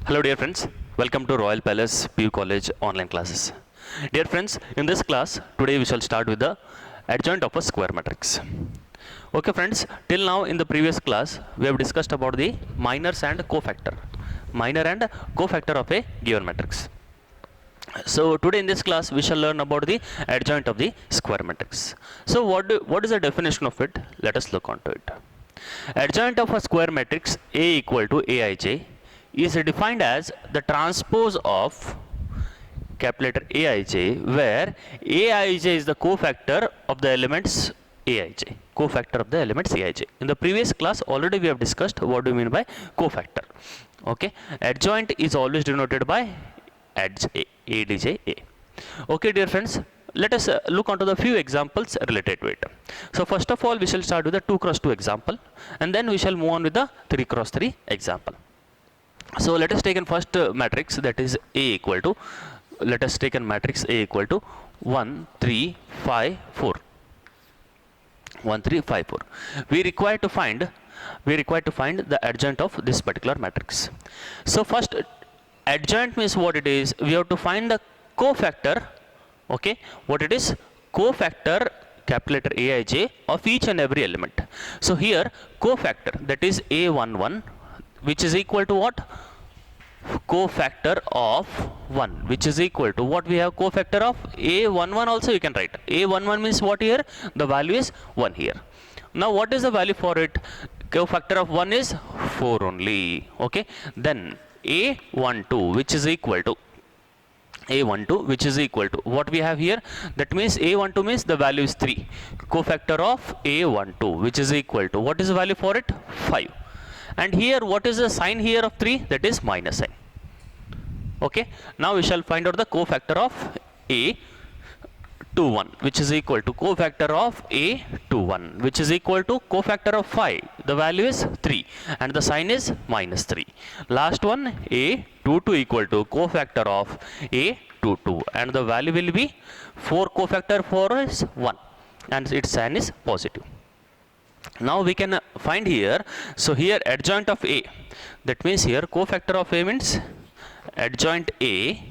Hello dear friends, welcome to Royal Palace PU College online classes. Dear friends, in this class today we shall start with the adjoint of a square matrix. Okay friends, till now in the previous class we have discussed about the minors and cofactor. Minor and cofactor of a given matrix. So today in this class we shall learn about the adjoint of the square matrix. So what is the definition of it? Let us look onto it. Adjoint of a square matrix A equal to Aij is defined as the transpose of capital letter Aij, where Aij is the cofactor of the elements Aij. Cofactor of the elements Aij. In the previous class already we have discussed what do you mean by cofactor. Okay, adjoint is always denoted by Adj A. Okay, dear friends, let us look onto the few examples related to it. So first of all we shall start with the 2 cross 2 example, and then we shall move on with the 3 cross 3 example. So let us take in first matrix, that is A equal to, let us take in matrix A equal to 1 3 5 4. 1 3 5 4. We require to find the adjoint of this particular matrix. So first, adjoint means what it is, we have to find the cofactor. Okay, what it is, cofactor capital letter Aij of each and every element. So here cofactor, that is A11, which is equal to what, cofactor of 1, which is equal to what we have, cofactor of A11 also you can write. A11 means what here, the value is 1 here. Now what is the value for it? Cofactor of 1 is 4 only. Okay, then A12 which is equal to which is equal to what we have here, that means A12 means the value is 3. Cofactor of A12 which is equal to, what is the value for it, 5. And here what is the sign here of 3, that is minus sign. Okay, now we shall find out the cofactor of A21 which is equal to cofactor of A21 which is equal to cofactor of 5, the value is 3 and the sign is minus 3. Last one, A22 equal to cofactor of A22 and the value will be 4, cofactor 4 is 1 and its sign is positive. Now we can find here, so here adjoint of A, that means here cofactor of A means adjoint A.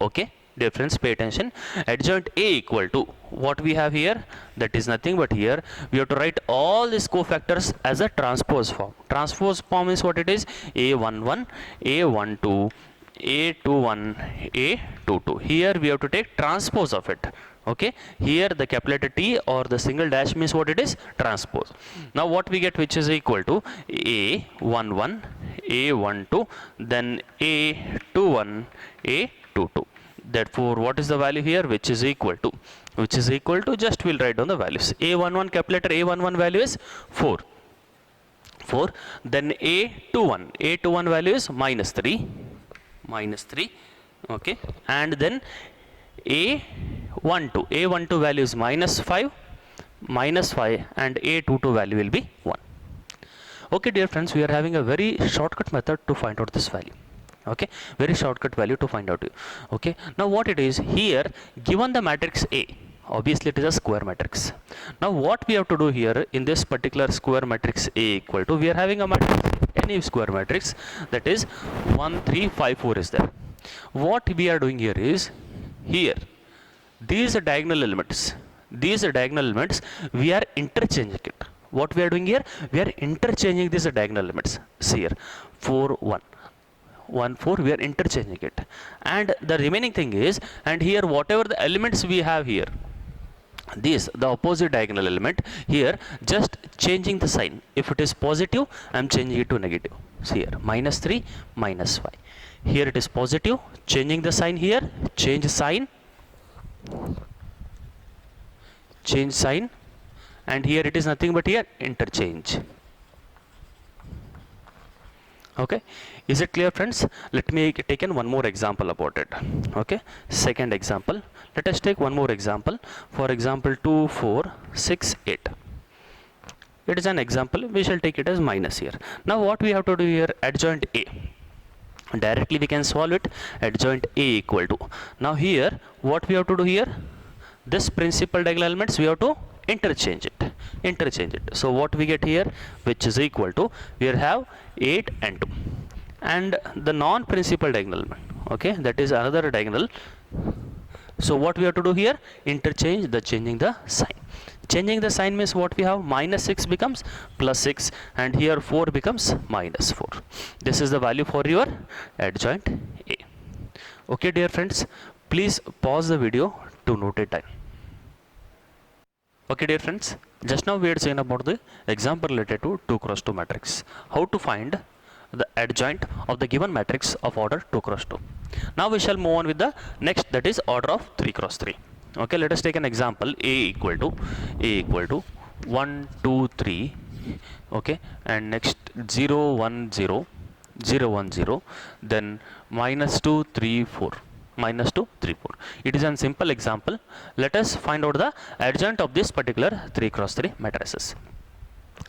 Okay, dear friends, pay attention. Adjoint A equal to what we have here, that is nothing but here we have to write all these cofactors as a transpose form. Transpose form is what it is, A11, A12, A21, A22. Here we have to take transpose of it. Okay, here the capital letter T or the single dash means what it is, transpose. Now what we get, which is equal to A11, A12, then A21, A22. Therefore what is the value here, which is equal to, just we'll write down the values. A11, capital letter A11 value is 4, then A21 value is minus 3. Okay, and then A12 value is minus 5 and A22 value will be 1. Okay, dear friends, we are having a very shortcut method to find out this value. Okay, very shortcut value to find out. Okay, now what it is here, given the matrix A, obviously it is a square matrix. Now what we have to do here in this particular square matrix A equal to, we are having a matrix, any square matrix, that is 1 3 5 4 is there. What we are doing here is, here these are diagonal elements, we are interchanging it. What we are doing here, we are interchanging these diagonal elements. See here, 4 1 1 4, we are interchanging it, and the remaining thing is, and here whatever the elements we have here, this the opposite diagonal element, here just changing the sign. If it is positive, I am changing it to negative. See here, minus 3 minus 5. Here it is positive, changing the sign here, change sign, and here it is nothing but here interchange. Okay, is it clear, friends? Let me take in one more example about it. Okay, second example, let us take one more example. For example 2 4 6 8. It is an example, we shall take it as minus here. Now what we have to do here, adjoint A, directly we can solve it. Adjoint A equal to, now here what we have to do here, this principal diagonal elements we have to interchange it. So what we get here, which is equal to, we have 8 and 2. and the non-principal diagonal, okay, that is another diagonal. So what we have to do here, interchange the changing the sign. Changing the sign means what we have, minus 6 becomes plus 6, and here 4 becomes minus 4. This is the value for your adjoint A. Okay dear friends, please pause the video to note it down. Okay dear friends, just now we had seen about the example related to 2 cross 2 matrix. How to find the adjoint of the given matrix of order 2 cross 2. Now we shall move on with the next, that is order of 3 cross 3. Okay, let us take an example. A equal to 1 2 3, okay, and next 0 1 0 0 1 0, then minus 2 3 4, minus 2 3 4. It is a simple example. Let us find out the adjoint of this particular 3 cross 3 matrices.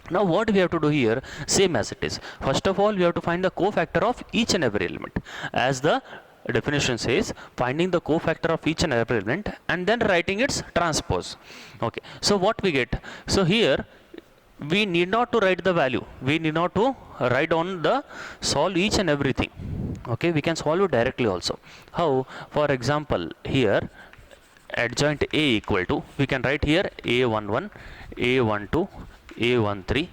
Now what we have to do here, same as it is. First of all, we have to find the cofactor of each and every element, as the definition says, finding the cofactor of each and every element and then writing its transpose. Okay, so what we get, so here we need not to write the value, we need not to write on the solve each and everything. Okay, we can solve it directly also. How? For example, here adjoint A equal to, we can write here A11, A12, A13,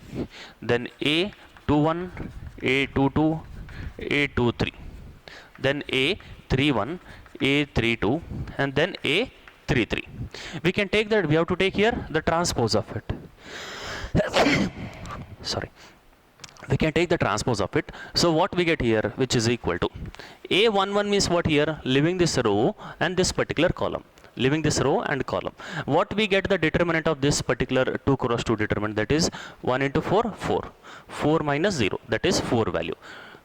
then A21, A22, A23, then A31, A32, and then A33. We can take that, we have to take here the transpose of it. Sorry. We can take the transpose of it. So what we get here, which is equal to A11 means what here, leaving this row and this particular column. Leaving this row and column. What we get the determinant of this particular 2 cross 2 determinant, that is 1 into 4, 4. 4 minus 0, that is 4 value.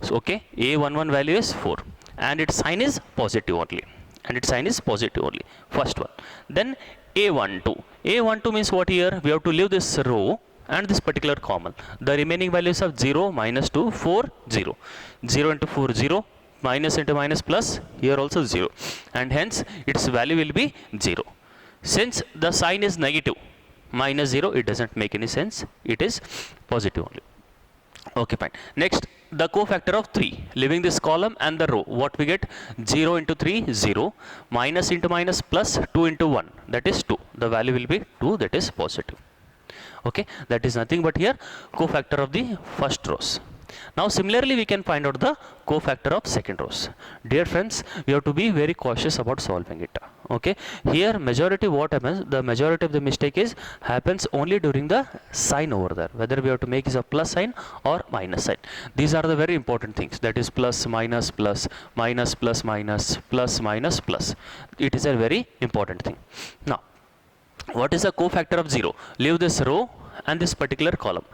So okay, A11 value is 4. And its sign is positive only. And its sign is positive only. First one. Then A12. A12 means what here? We have to leave this row and this particular column. The remaining values of 0, minus 2, 4, 0. 0 into 4, 0. Minus into minus plus, here also 0. And hence, its value will be 0. Since the sign is negative, minus 0, it doesn't make any sense. It is positive only. Okay, fine. Next, the cofactor of 3, leaving this column and the row. What we get? 0 into 3, 0. Minus into minus plus 2 into 1, that is 2. The value will be 2, that is positive. Okay, that is nothing but here cofactor of the first rows. Now similarly we can find out the cofactor of second rows. Dear friends, we have to be very cautious about solving it. Okay, here majority what happens, the majority of the mistake is happens only during the sign over there, whether we have to make is a plus sign or minus sign. These are the very important things, that is plus minus plus, minus plus minus, plus minus plus. It is a very important thing. Now what is the cofactor of 0? Leave this row and this particular column.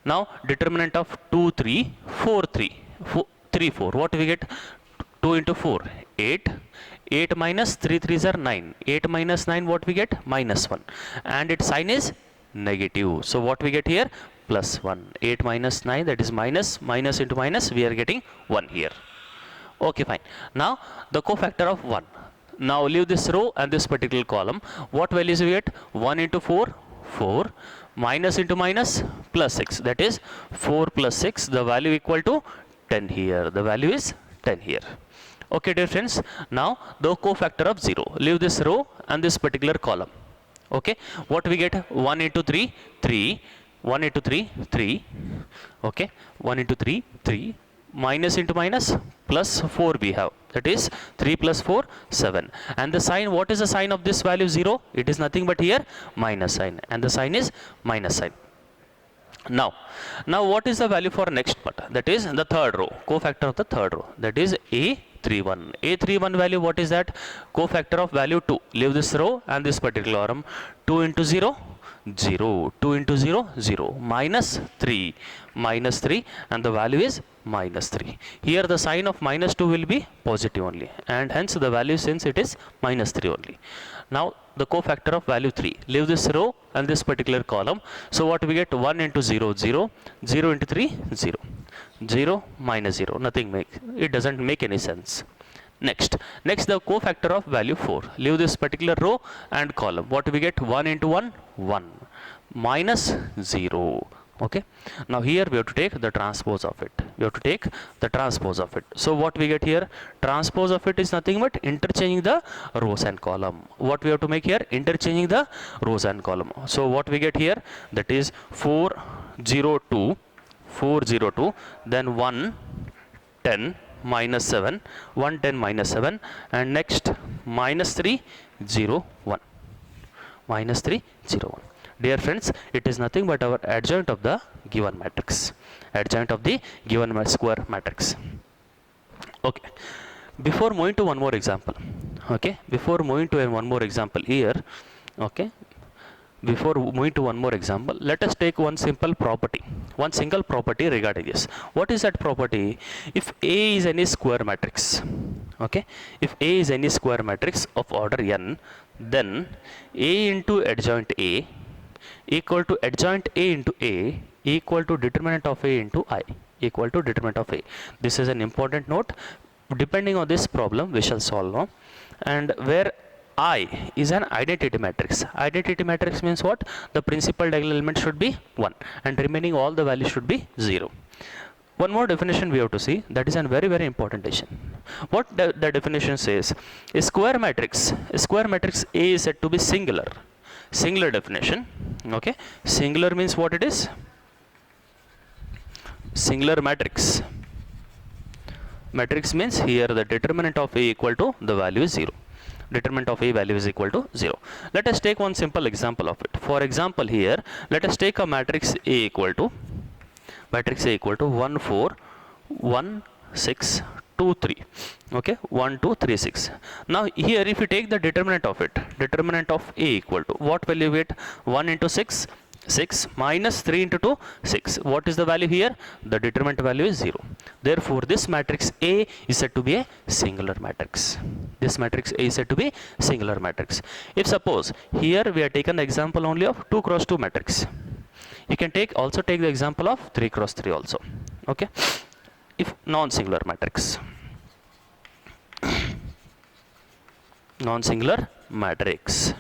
Now determinant of 2 3 4 3 3 4, what we get? 2 into 4, 8. 8 minus 3 3s are 9. 8 minus 9, what we get? Minus 1. And its sign is negative. So what we get here? Plus 1. 8 minus 9, that is minus. Minus into minus, we are getting 1 here. Okay, fine. Now the cofactor of 1. Now leave this row and this particular column. What values we get? 1 into 4, 4. Minus into minus, plus 6. That is 4 plus 6. The value equal to 10 here. The value is 10 here. Okay, dear friends. Now the cofactor of 0. Leave this row and this particular column. Okay. What we get? 1 into 3, 3. 1 into 3, 3. Okay. 1 into 3, 3. Minus into minus, plus 4 we have. That is 3 plus 4, 7. And the sign, what is the sign of this value 0? It is nothing but here minus sign. And the sign is minus sign. Now what is the value for next part? That is the third row, cofactor of the third row. That is A31. A31 value, what is that? Cofactor of value 2. Leave this row and this particular column. 2 into 0, 0. 2 into 0, 0. Minus 3. Minus 3, and the value is minus 3. Here the sign of minus 2 will be positive only, and hence the value, since it is minus 3 only. Now the cofactor of value 3. Leave this row and this particular column. So what we get? 1 into 0, 0. 0 into 3, 0. 0 minus 0. Nothing it doesn't make any sense. Next the cofactor of value 4. Leave this particular row and column. What we get? 1 into 1, 1. Minus 0. Okay, now here we have to take the transpose of it. We have to take the transpose of it. So what we get here, transpose of it is nothing but interchanging the rows and column. What we have to make here, interchanging the rows and column. So what we get here, that is 402, 402, then 110 minus 7, 110 minus 7, and next minus 3, 0, 1, minus 3, 0, 1. Dear friends, it is nothing but our adjoint of the given matrix, adjoint of the given square matrix. Okay, before moving to one more example, okay, before moving to one more example here, okay, before moving to one more example, let us take one simple property, one single property regarding this. What is that property? If A is any square matrix, okay, if A is any square matrix of order n, then A into adjoint A equal to adjoint A into A equal to determinant of A into I, equal to determinant of A. This is an important note. Depending on this problem we shall solve now. And where I is an identity matrix. Identity matrix means what? The principal diagonal element should be 1 and remaining all the values should be 0. One more definition we have to see, that is a very important definition. What the definition says, a square matrix A is said to be singular. Singular definition, okay. Singular means what it is? Singular matrix. Matrix means here the determinant of A equal to the value is 0. Determinant of A value is equal to 0. Let us take one simple example of it. For example here, let us take a matrix A equal to 1 4 1 6 2 3. Okay, 1 2 3 6. Now here if you take the determinant of it, determinant of A equal to what value we get? 1 into 6, 6 minus 3 into 2, 6. What is the value here? The determinant value is 0. Therefore this matrix A is said to be a singular matrix. This matrix A is said to be singular matrix. If suppose here we have taken the example only of 2 cross 2 matrix, you can also take the example of 3 cross 3 also. Okay, if non-singular matrix, non-singular matrix.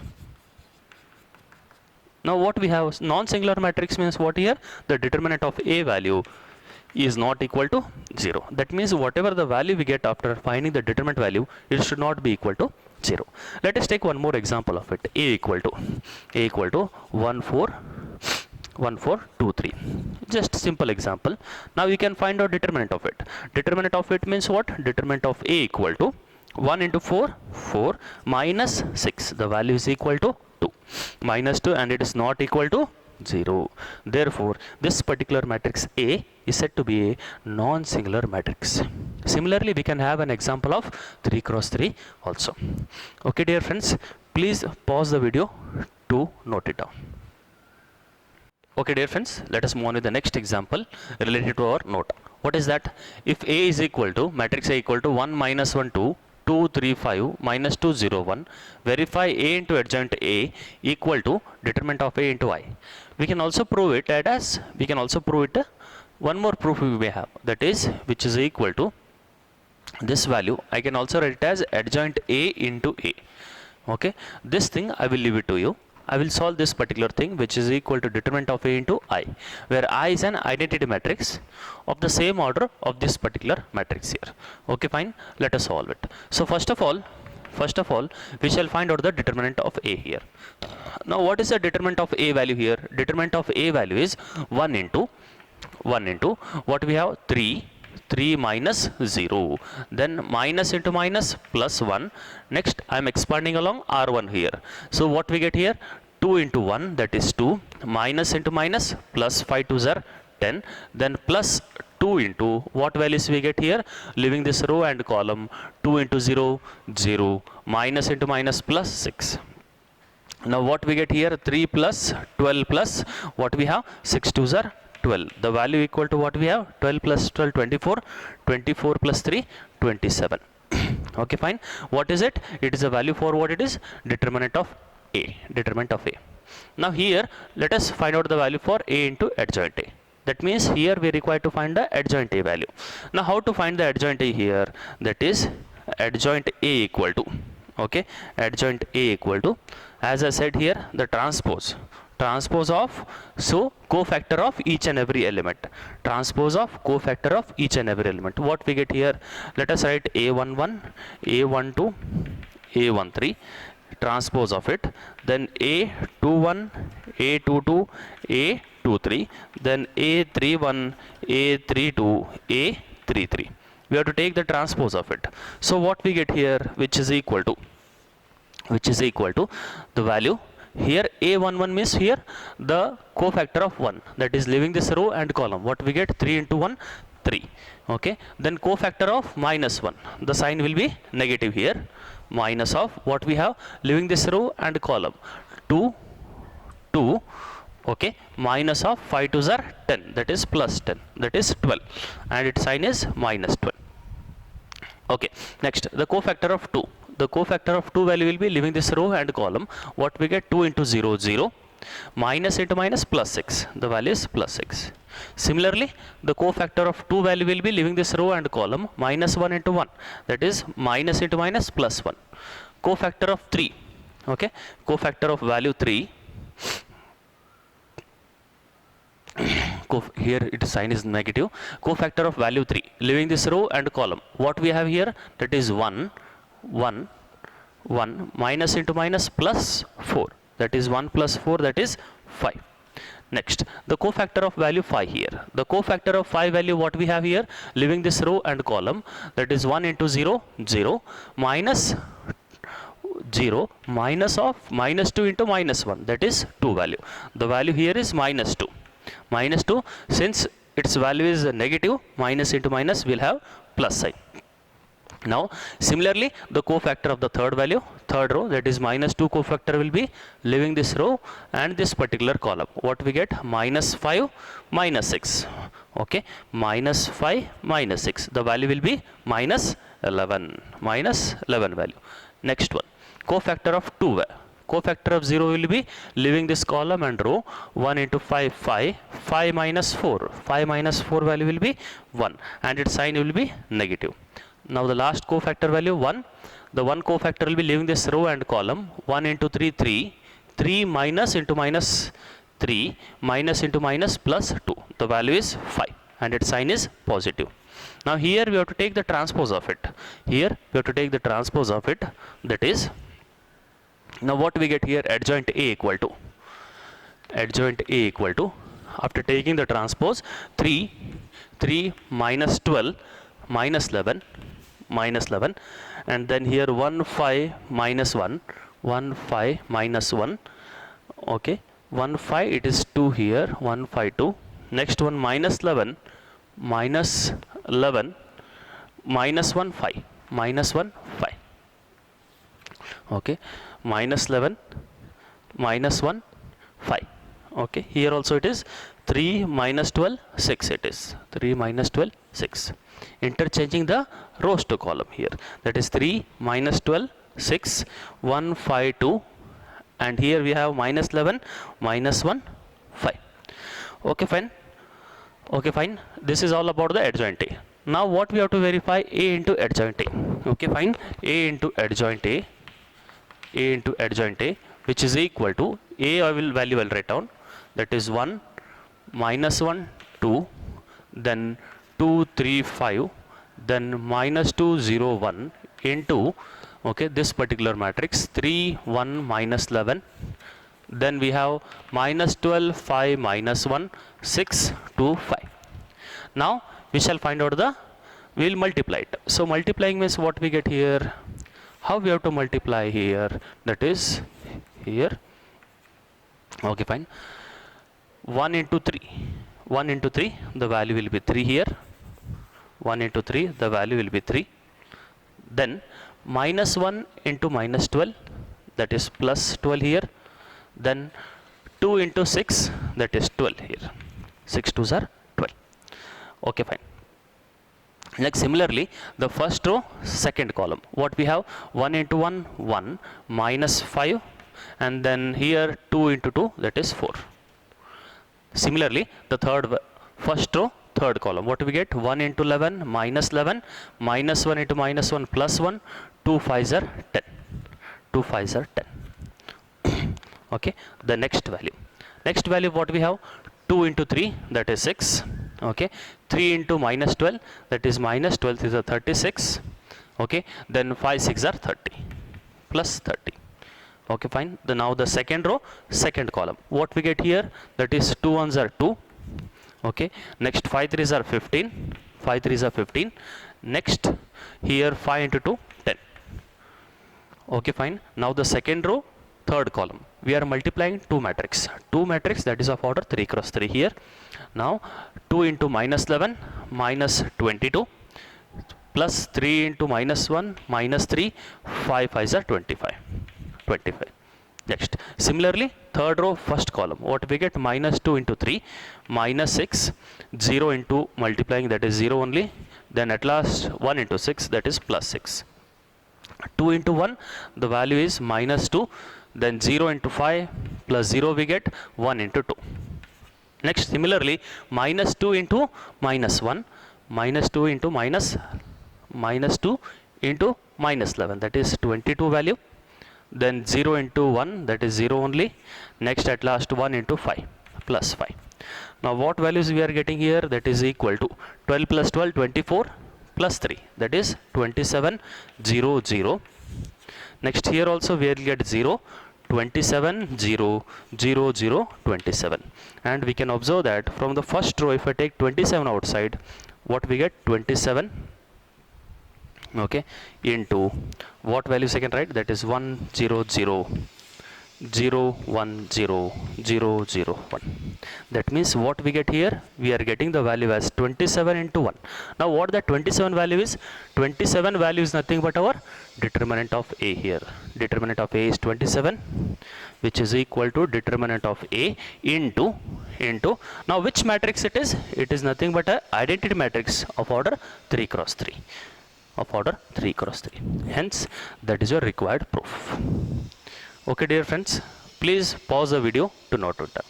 Now what we have, non-singular matrix means what here? The determinant of A value is not equal to 0. That means whatever the value we get after finding the determinant value, it should not be equal to 0. Let us take one more example of it. A equal to 1 4 1 4 2 3. Just simple example. Now you can find out determinant of it. Determinant of it means what? Determinant of A equal to 1 into 4 4 minus 6. The value is equal to 2, minus 2, and it is not equal to 0. Therefore this particular matrix A is said to be a non-singular matrix. Similarly we can have an example of 3 cross 3 also. Okay dear friends, please pause the video to note it down. Okay dear friends, let us move on with the next example related to our note. What is that? If A is equal to, matrix A equal to 1 minus 1 2 2 3 5 minus 2 0 1, verify A into adjoint A equal to determinant of A into I. We can also prove it as, one more proof we may have, that is which is equal to this value. I can also write it as adjoint A into A. Okay, this thing I will leave it to you. I will solve this particular thing which is equal to determinant of A into I, where I is an identity matrix of the same order of this particular matrix here. Okay fine, let us solve it. So first of all we shall find out the determinant of A here. Now what is the determinant of A value here? Determinant of A value is 1 into what we have, 3 minus 0, then minus into minus plus 1. Next I am expanding along R1 here. So what we get here, 2 into 1, that is 2, minus into minus plus 5 2s are 10, then plus 2 into what values we get here, leaving this row and column, 2 into 0 0, minus into minus plus 6. Now what we get here, 3 plus 12 plus what we have, 6 2s are 12. The value equal to what we have, 12 plus 12 24, 24 plus 3 27. Okay fine, what is it? It is a value for what it is, determinant of A, determinant of A. Now here let us find out the value for A into adjoint A. That means here we require to find the adjoint A value. Now how to find the adjoint A here? That is adjoint A equal to, okay, adjoint A equal to, as I said here, the transpose transpose of, so cofactor of each and every element, transpose of cofactor of each and every element. What we get here, let us write a11, a12, a13, transpose of it, then a21, a22, a23, then a31, a32, a33. We have to take the transpose of it. So what we get here, which is equal to the value here, a11 means here the cofactor of 1, that is leaving this row and column. What we get, 3 into 1, 3. Okay, then cofactor of minus 1, the sign will be negative here, minus of what we have, leaving this row and column, 2, 2. Okay, minus of 5 2s are 10, that is plus 10, that is 12, and its sign is minus 12. Okay, next the cofactor of 2. The cofactor of 2 value will be leaving this row and column. What we get, 2 into 0, 0, minus into minus plus 6, the value is plus 6. Similarly, the cofactor of 2 value will be leaving this row and column, minus 1 into 1, that is minus into minus plus 1. Cofactor of 3, okay, cofactor of value 3, here its sign is negative, cofactor of value 3, leaving this row and column. What we have here, that is 1, 1, 1, minus into minus plus 4, that is 1 plus 4, that is 5. Next, the cofactor of value 5 here. The cofactor of 5 value, what we have here, leaving this row and column, that is 1 into 0, 0, minus 0, minus of minus 2 into minus 1, that is 2 value. The value here is minus 2. Minus 2, since its value is negative, minus into minus will have plus sign. Now similarly, the cofactor of the third value, third row, that is minus 2 cofactor will be leaving this row and this particular column. What we get, minus 5, minus 6. Okay, minus 5, minus 6. The value will be minus 11, minus 11 value. Next one, cofactor of 2. Cofactor of 0 will be leaving this column and row, 1 into 5, 5, 5 minus 4. 5 minus 4 value will be 1 and its sign will be negative. Now the last cofactor value 1, the 1 cofactor will be leaving this row and column, 1 into 3, 3, 3 minus into minus 3, minus into minus plus 2, the value is 5 and its sign is positive. Now here we have to take the transpose of it, here we have to take the transpose of it, that is, now what we get here, adjoint A equal to, after taking the transpose, 3 minus 12 minus 11, and then here 1 5 minus 1, 1 5 minus 1, okay, 1 5, it is 2 here, 1 5 2, next one minus 11, minus 11, minus 1 5, minus 1 5, okay, minus 11, minus 1 5, okay, here also it is 3 minus 12, 6 it is, 3 minus 12, 6. Interchanging the rows to column here, that is 3 minus 12, 6, 1 5 2, and here we have minus 11, minus 1 5. Okay, fine. Okay, fine. This is all about the adjoint A. Now what we have to verify, A into adjoint A. Okay, fine. A into adjoint A, which is equal to A value I will write down, that is 1 minus 1 2, then 2 3 5, then minus 2 0 1 into, okay, this particular matrix 3 1 minus 11, then we have minus 12 5 minus 1 6 2 5. Now we shall find out we will multiply it. So multiplying means what we get here, how we have to multiply here, that is here, okay, fine, 1 into 3, the value will be 3 here, 1 into 3, the value will be 3, then minus 1 into minus 12, that is plus 12 here, then 2 into 6, that is 12 here, 6 2s are 12. Okay, fine. Next, similarly, the first row, second column, what we have, 1 into 1, 1, minus 5, and then here 2 into 2, that is 4. Similarly, the first row, third column, what we get, 1 into 11, minus 11, minus 1 into minus 1, plus 1, 2 5s are 10. 2 5s are 10. Okay, the next value. Next value what we have, 2 into 3 that is 6. Okay, 3 into minus 12 that is minus 12 is a 36. Okay, then 5 6 are 30 plus 30. Okay, fine. Then now the second row, second column, what we get here, that is 2 ones are 2. Okay, next 5 threes are 15, 5 threes are 15. Next here 5 into 2 10. Okay, fine. Now the second row, third column, we are multiplying two matrix that is of order 3 cross 3 here. Now 2 into minus 11 minus 22 plus 3 into minus 1 minus 3, 5 5s are 25. Next, similarly, third row, first column, what we get, minus 2 into 3 minus 6, 0 into multiplying, that is 0 only. Then at last 1 into 6, that is plus 6. 2 into 1, the value is minus 2. Then 0 into 5 plus 0 we get 1 into 2. Next, similarly, minus 2 into minus 1, minus 2 into minus 2 into minus 11, that is 22 value. Then 0 into 1, that is 0 only. Next, at last 1 into 5 plus 5. Now what values we are getting here, that is equal to 12 plus 12 24 plus 3, that is 27 0 0. Next, here also we will get 0, 27 0 0 0 27. And we can observe that from the first row, if I take 27 outside, what we get, 27, okay, into what value second, right, that is 1 0 0 0 1 0 0 0 1. That means what we get here, we are getting the value as 27 into 1. Now what the 27 value is, 27 value is nothing but our determinant of A here. Determinant of A is 27, which is equal to determinant of A into now which matrix it is? It is nothing but a identity matrix of order 3 cross 3. Of order 3 cross 3. Hence, that is your required proof. Okay, dear friends, please pause the video to note it down.